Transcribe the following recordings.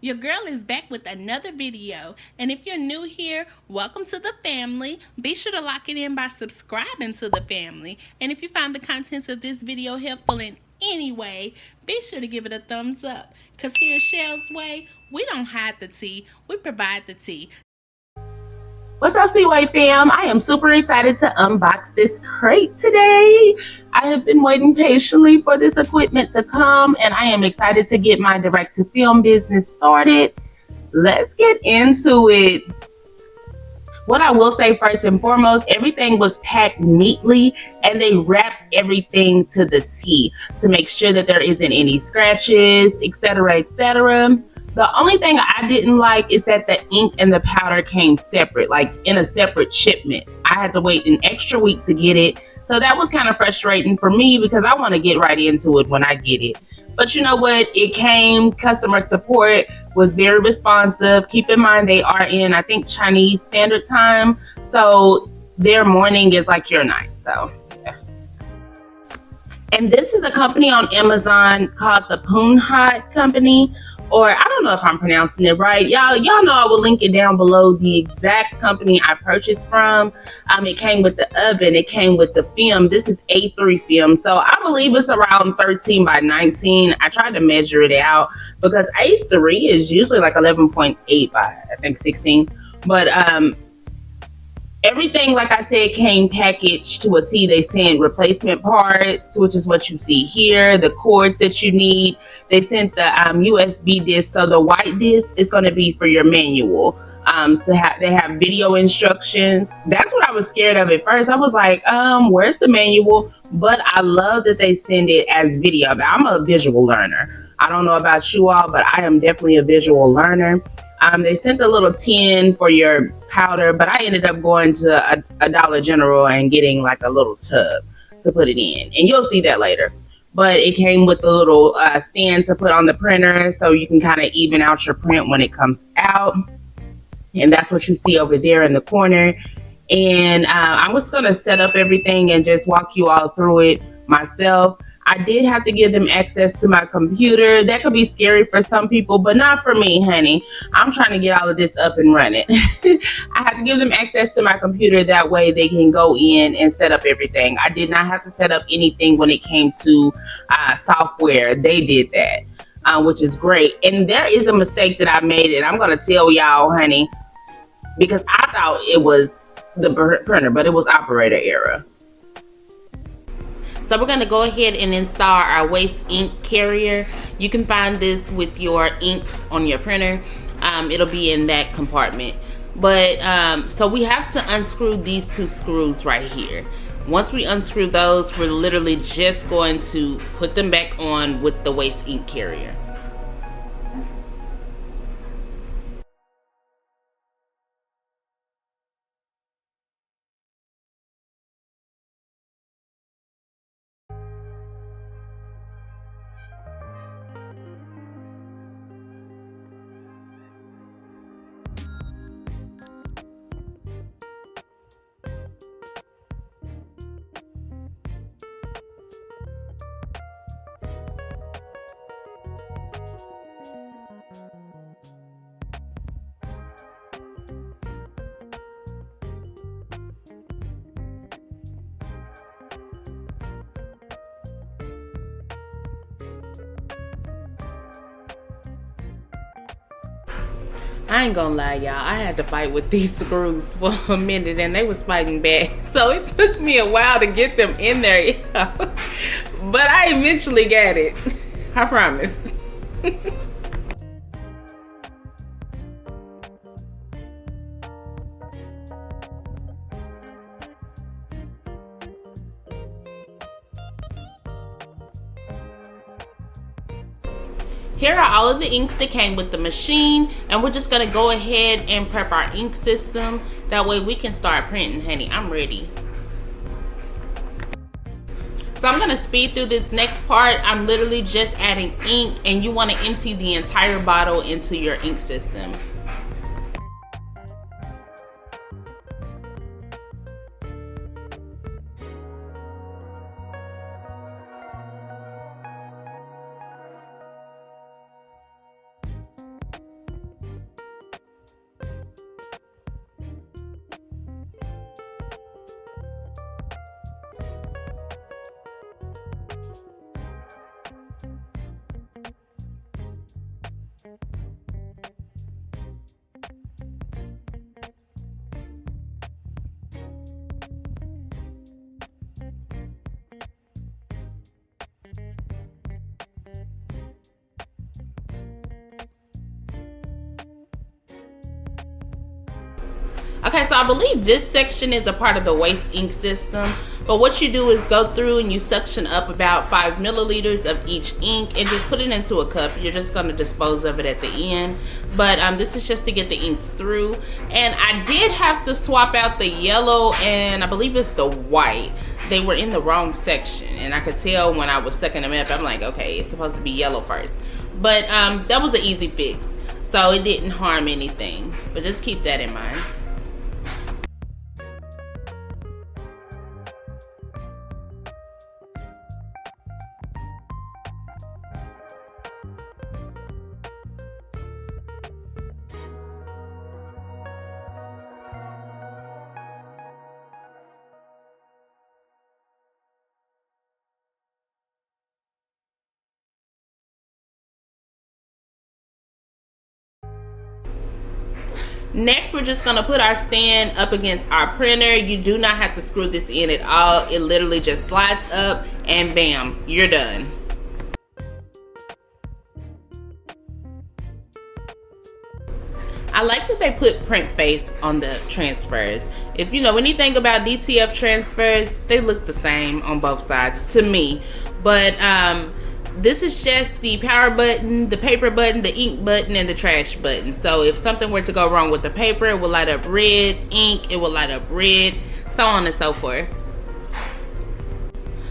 Your girl is back with another video, and if you're new here, welcome to the family. Be sure to lock it in by subscribing to the family, and if you find the contents of this video helpful in any way, be sure to give it a thumbs up, because here at Shell's Way, we don't hide the tea, we provide the tea. What's up, Seaway fam? I am super excited to unbox this crate today. I have been waiting patiently for this equipment to come, and I am excited to get my direct-to-film business started. Let's get into it. What I will say first and foremost, everything was packed neatly, and they wrapped everything to the T to make sure that there isn't any scratches, etc., etc. The only thing I didn't like is that the ink and the powder came separate, like in a separate shipment. I had to wait an extra week to get it. So that was kind of frustrating for me because I want to get right into it when I get it. But you know what? It came. Customer support was very responsive. Keep in mind they are in, I think, Chinese Standard Time. So their morning is like your night. So yeah. And this is a company on Amazon called the Punehod Company, or I don't know if I'm pronouncing it right. Y'all know I will link it down below, the exact company I purchased from. It came with the oven, it came with the film. This is A3 film, so I believe it's around 13 by 19. I tried to measure it out because A3 is usually like 11.8 by I think 16. But everything, like I said, came packaged to a T. They sent replacement parts, which is what you see here, the cords that you need. They sent the USB disc. So the white disc is going to be for your manual. They have video instructions. That's what I was scared of at first. I was like, where's the manual? But I love that they send it as video. I'm a visual learner. I don't know about you all, but I am definitely a visual learner. They sent a little tin for your powder, but I ended up going to a Dollar General and getting like a little tub to put it in. And you'll see that later. But it came with a little stand to put on the printer so you can kind of even out your print when it comes out. And that's what you see over there in the corner. And I was going to set up everything and just walk you all through it myself. I did have to give them access to my computer. That could be scary for some people, but not for me, honey. I'm trying to get all of this up and running. I had to give them access to my computer. That way they can go in and set up everything. I did not have to set up anything when it came to software. They did that, which is great. And there is a mistake that I made, and I'm going to tell y'all, honey, because I thought it was the printer, but it was operator error. So we're going to go ahead and install our waste ink carrier. You can find this with your inks on your printer. It'll be in that compartment. But so we have to unscrew these two screws right here. Once we unscrew those, we're literally just going to put them back on with the waste ink carrier. I ain't gonna lie, y'all. I had to fight with these screws for a minute, and they was fighting back. So it took me a while to get them in there, y'all. But I eventually got it. I promise. Here are all of the inks that came with the machine, and we're just gonna go ahead and prep our ink system. That way we can start printing, honey. I'm ready. So I'm gonna speed through this next part. I'm literally just adding ink, and you wanna empty the entire bottle into your ink system. Okay, so I believe this section is a part of the waste ink system. But what you do is go through and you suction up about 5 milliliters of each ink and just put it into a cup. You're just going to dispose of it at the end. But this is just to get the inks through. And I did have to swap out the yellow and I believe it's the white. They were in the wrong section. And I could tell when I was sucking them up, I'm like, okay, it's supposed to be yellow first. But that was an easy fix. So it didn't harm anything. But just keep that in mind. Next, we're just gonna put our stand up against our printer. You do not have to screw this in at all. It literally just slides up and bam, you're done. I like that they put print face on the transfers. If you know anything about DTF transfers, they look the same on both sides to me. But this is just the power button, the paper button, the ink button, and the trash button. So if something were to go wrong with the paper, it will light up red. Ink, it will light up red, so on and so forth.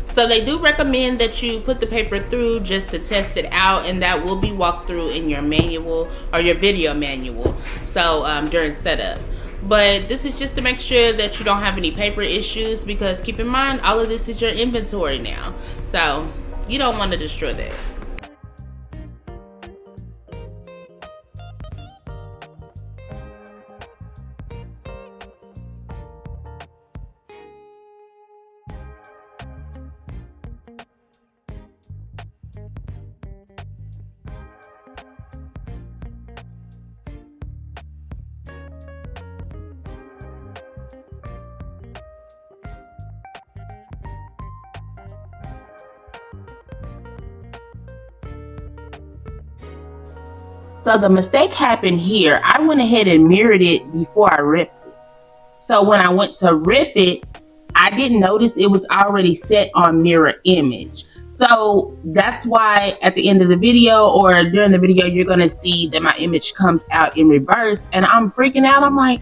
So they do recommend that you put the paper through just to test it out, and that will be walked through in your manual or your video manual, so during setup. But this is just to make sure that you don't have any paper issues, because keep in mind, all of this is your inventory now. So you don't want to destroy that. So the mistake happened here. I went ahead and mirrored it before I ripped it. So when I went to rip it, I didn't notice it was already set on mirror image. So that's why at the end of the video or during the video, you're going to see that my image comes out in reverse. And I'm freaking out. I'm like,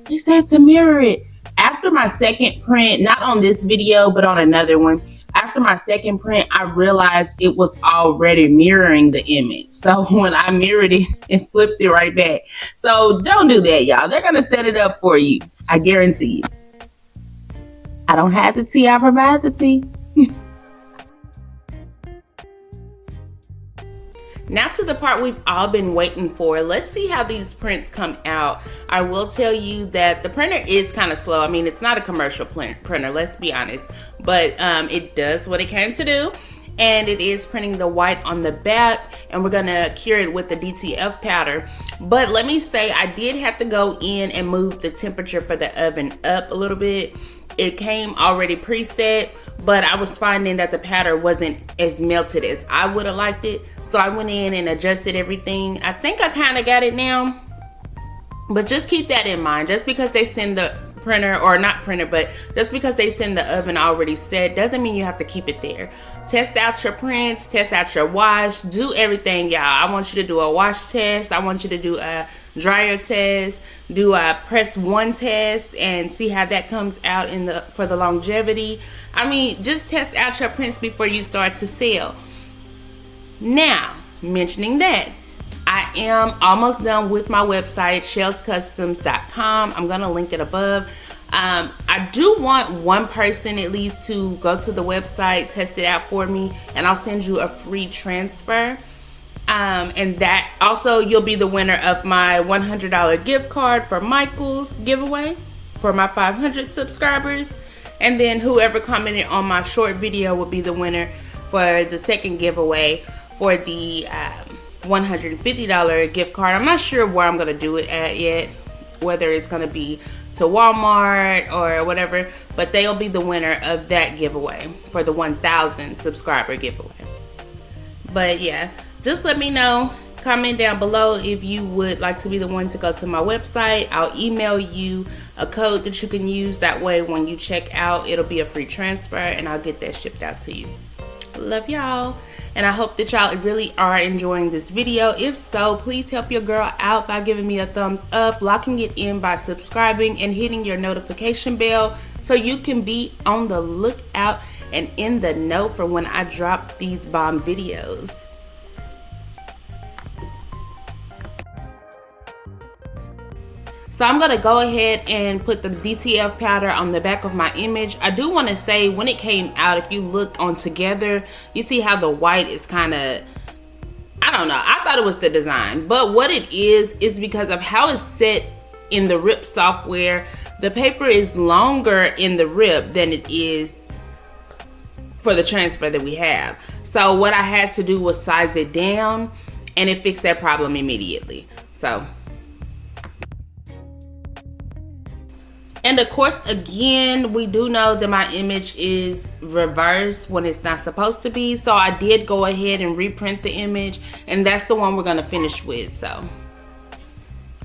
they said to mirror it. After my second print, not on this video, but on another one, after my second print, I realized it was already mirroring the image. So when I mirrored it, it flipped it right back. So don't do that, y'all. They're going to set it up for you. I guarantee you. I don't have the tea, I provide the tea. Now to the part we've all been waiting for. Let's see how these prints come out. I will tell you that the printer is kind of slow. I mean, it's not a commercial printer, let's be honest. But it does what it came to do. And it is printing the white on the back. And we're going to cure it with the DTF powder. But let me say, I did have to go in and move the temperature for the oven up a little bit. It came already preset, but I was finding that the powder wasn't as melted as I would have liked it. So I went in and adjusted everything. I think I kind of got it now. But just keep that in mind. Just because they send the printer, or not printer, but just because they send the oven already set doesn't mean you have to keep it there. Test out your prints, test out your wash, do everything, y'all. I want you to do a wash test. I want you to do a dryer test, do a press one test, and see how that comes out for the longevity. I mean, just test out your prints before you start to sell. Now, mentioning that, I am almost done with my website, shellscustoms.com. I'm going to link it above. I do want one person at least to go to the website, test it out for me, and I'll send you a free transfer. And that also, you'll be the winner of my $100 gift card for Michael's giveaway for my 500 subscribers. And then whoever commented on my short video will be the winner for the second giveaway for the $150 gift card. I'm not sure where I'm going to do it at yet, whether it's going to be to Walmart or whatever, but they'll be the winner of that giveaway for the 1,000 subscriber giveaway. But yeah, just let me know, comment down below if you would like to be the one to go to my website. I'll email you a code that you can use. That way when you check out, it'll be a free transfer and I'll get that shipped out to you. Love y'all, and I hope that y'all really are enjoying this video. If so, please help your girl out by giving me a thumbs up, locking it in by subscribing, and hitting your notification bell so you can be on the lookout and in the know for when I drop these bomb videos. So I'm going to go ahead and put the DTF powder on the back of my image. I do want to say, when it came out, if you look on together, you see how the white is kind of, I don't know, I thought it was the design. But what it is because of how it's set in the RIP software. The paper is longer in the RIP than it is for the transfer that we have. So what I had to do was size it down, and it fixed that problem immediately. So... And of course, again, we do know that my image is reversed when it's not supposed to be. So I did go ahead and reprint the image, and that's the one we're going to finish with. So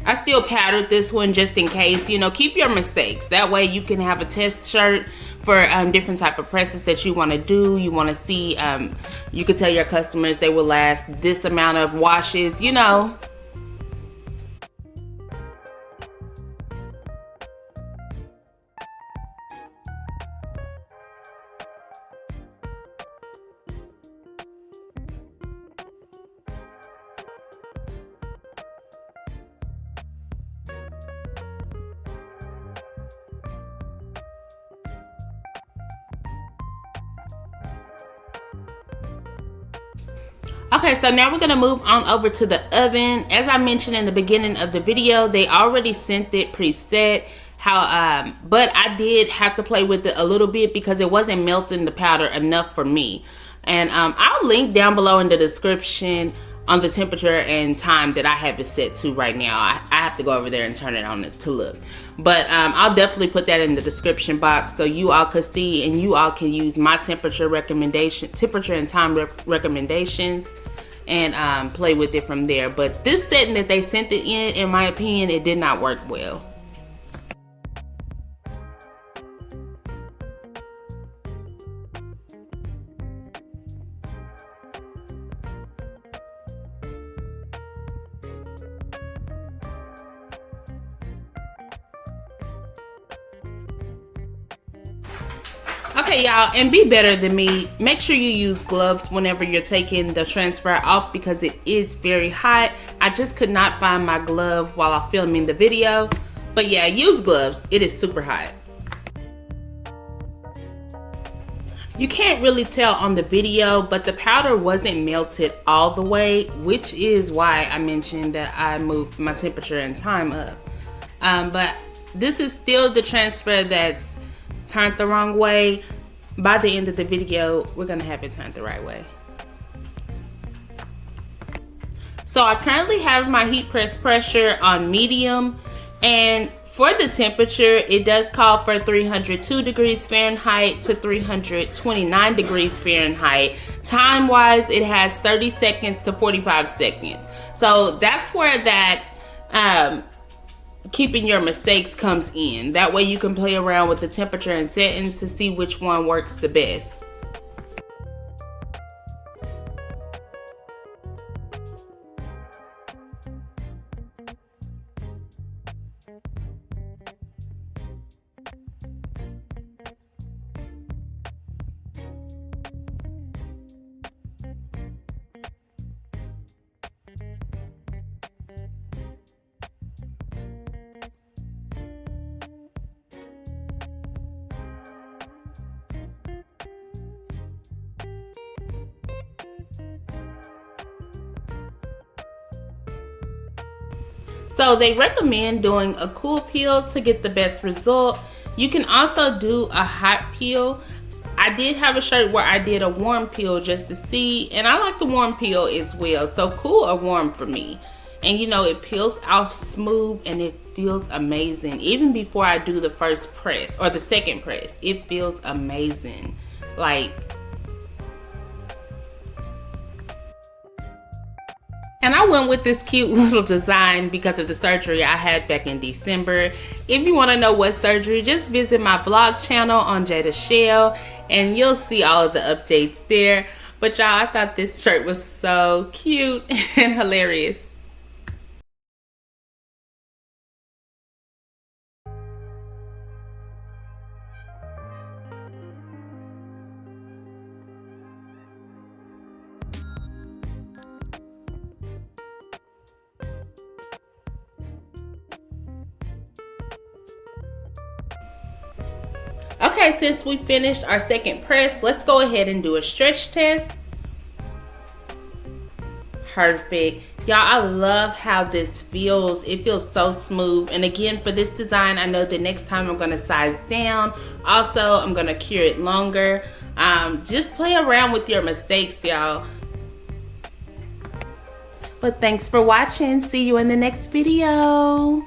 I still powdered this one just in case. You know, keep your mistakes. That way you can have a test shirt for different type of presses that you want to do. You want to see, you could tell your customers they will last this amount of washes, you know. Okay, so now we're gonna move on over to the oven. As I mentioned in the beginning of the video, they already sent it preset. But I did have to play with it a little bit because it wasn't melting the powder enough for me. And I'll link down below in the description on the temperature and time that I have it set to right now. I have to go over there and turn it on to look. But I'll definitely put that in the description box so you all could see, and you all can use my temperature and time recommendations, and play with it from there. But this setting that they sent it in my opinion, it did not work well. Okay, y'all, and be better than me. Make sure you use gloves whenever you're taking the transfer off because it is very hot. I just could not find my glove while I'm filming the video. But yeah, use gloves. It is super hot. You can't really tell on the video, but the powder wasn't melted all the way, which is why I mentioned that I moved my temperature and time up. But this is still the transfer that's turned the wrong way. By the end of the video, we're gonna have it turned the right way. So I currently have my heat press pressure on medium, and for the temperature, it does call for 302 degrees Fahrenheit to 329 degrees Fahrenheit. Time wise, it has 30 seconds to 45 seconds. So that's where that keeping your mistakes comes in. That way you can play around with the temperature and settings to see which one works the best. So they recommend doing a cool peel to get the best result. You can also do a hot peel. I did have a shirt where I did a warm peel just to see, and I like the warm peel as well. So cool or warm for me. And you know, it peels off smooth and it feels amazing. Even before I do the first press or the second press, it feels amazing. And I went with this cute little design because of the surgery I had back in December. If you want to know what surgery, just visit my vlog channel on Jada Shell and you'll see all of the updates there. But y'all, I thought this shirt was so cute and hilarious. Okay, since we finished our second press, let's go ahead and do a stretch test. Perfect. Y'all, I love how this feels. It feels so smooth. And again, for this design, I know the next time I'm going to size down. Also, I'm going to cure it longer. Just play around with your mistakes, y'all. But thanks for watching. See you in the next video.